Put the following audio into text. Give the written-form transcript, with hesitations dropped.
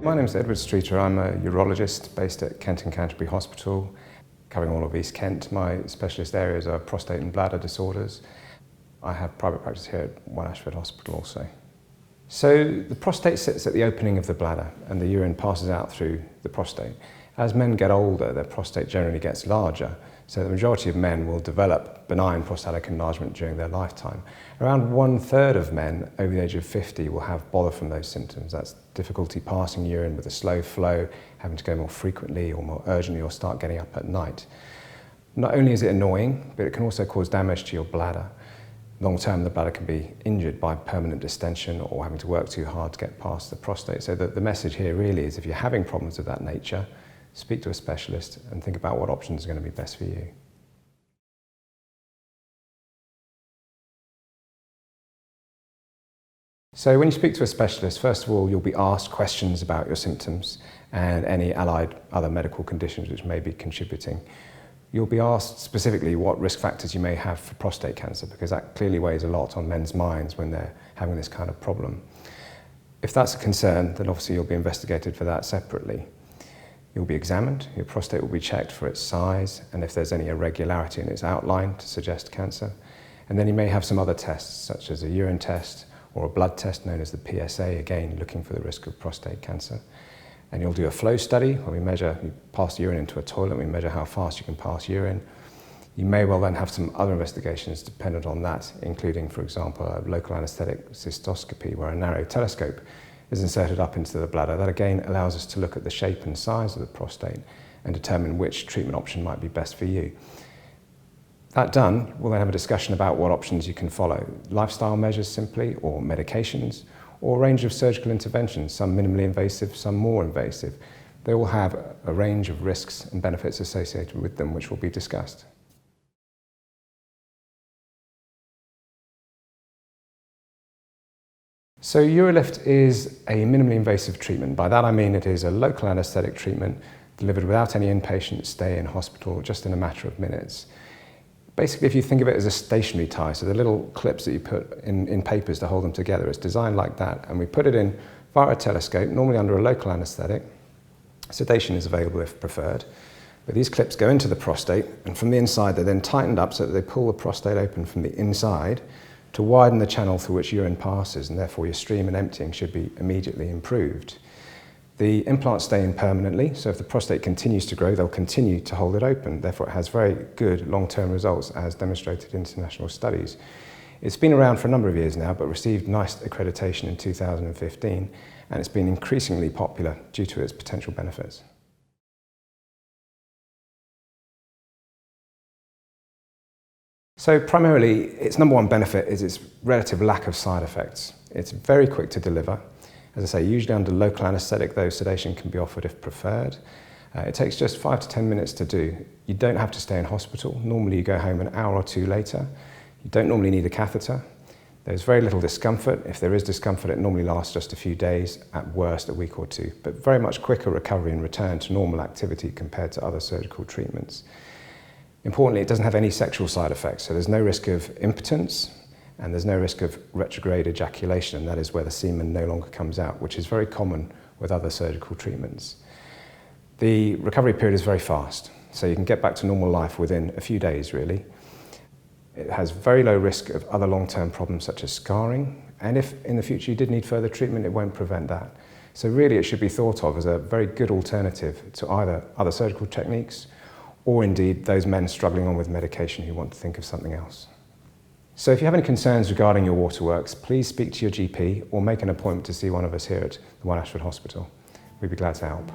My name is Edward Streeter. I'm a urologist based at Kent and Canterbury Hospital, covering all of East Kent. My specialist areas are prostate and bladder disorders. I have private practice here at Ashford Hospital also. So the prostate sits at the opening of the bladder and the urine passes out through the prostate. As men get older, their prostate generally gets larger, so the majority of men will develop benign prostatic enlargement during their lifetime. Around 1/3 of men over the age of 50 will have bother from those symptoms. That's difficulty passing urine with a slow flow, having to go more frequently or more urgently, or start getting up at night. Not only is it annoying, but it can also cause damage to your bladder. Long term, the bladder can be injured by permanent distension or having to work too hard to get past the prostate. So the message here really is, if you're having problems of that nature, speak to a specialist and think about what options are going to be best for you. So when you speak to a specialist, first of all, you'll be asked questions about your symptoms and any allied other medical conditions which may be contributing. You'll be asked specifically what risk factors you may have for prostate cancer, because that clearly weighs a lot on men's minds when they're having this kind of problem. If that's a concern, then obviously you'll be investigated for that separately. You'll be examined, your prostate will be checked for its size and if there's any irregularity in its outline to suggest cancer. And then you may have some other tests, such as a urine test or a blood test known as the PSA, again looking for the risk of prostate cancer. And you'll do a flow study where you pass urine into a toilet, we measure how fast you can pass urine. You may well then have some other investigations dependent on that, including, for example, a local anaesthetic cystoscopy where a narrow telescope is inserted up into the bladder. That again allows us to look at the shape and size of the prostate and determine which treatment option might be best for you. That done, we'll then have a discussion about what options you can follow. Lifestyle measures simply, or medications, or a range of surgical interventions, some minimally invasive, some more invasive. They all have a range of risks and benefits associated with them, which will be discussed. So Urolift is a minimally invasive treatment. By that I mean it is a local anaesthetic treatment delivered without any inpatient stay in hospital, just in a matter of minutes. Basically, if you think of it as a stationary tie, so the little clips that you put in papers to hold them together, it's designed like that, and we put it in via a telescope, normally under a local anaesthetic. Sedation is available if preferred. But these clips go into the prostate, and from the inside they're then tightened up so that they pull the prostate open from the inside to widen the channel through which urine passes, and therefore your stream and emptying should be immediately improved. The implants stay in permanently, so if the prostate continues to grow, they'll continue to hold it open. Therefore, it has very good long-term results, as demonstrated in international studies. It's been around for a number of years now, but received NICE accreditation in 2015, and it's been increasingly popular due to its potential benefits. So primarily, its number one benefit is its relative lack of side effects. It's very quick to deliver. As I say, usually under local anaesthetic, though sedation can be offered if preferred. It takes just 5 to 10 minutes to do. You don't have to stay in hospital. Normally you go home an hour or two later. You don't normally need a catheter. There's very little discomfort. If there is discomfort, it normally lasts just a few days, at worst a week or two, but very much quicker recovery and return to normal activity compared to other surgical treatments. Importantly, it doesn't have any sexual side effects, so there's no risk of impotence, and there's no risk of retrograde ejaculation, and that is where the semen no longer comes out, which is very common with other surgical treatments. The recovery period is very fast, so you can get back to normal life within a few days, really. It has very low risk of other long-term problems such as scarring, and if in the future you did need further treatment, it won't prevent that. So really it should be thought of as a very good alternative to either other surgical techniques or indeed those men struggling on with medication who want to think of something else. So if you have any concerns regarding your waterworks, please speak to your GP or make an appointment to see one of us here at the Ashford Hospital. We'd be glad to help.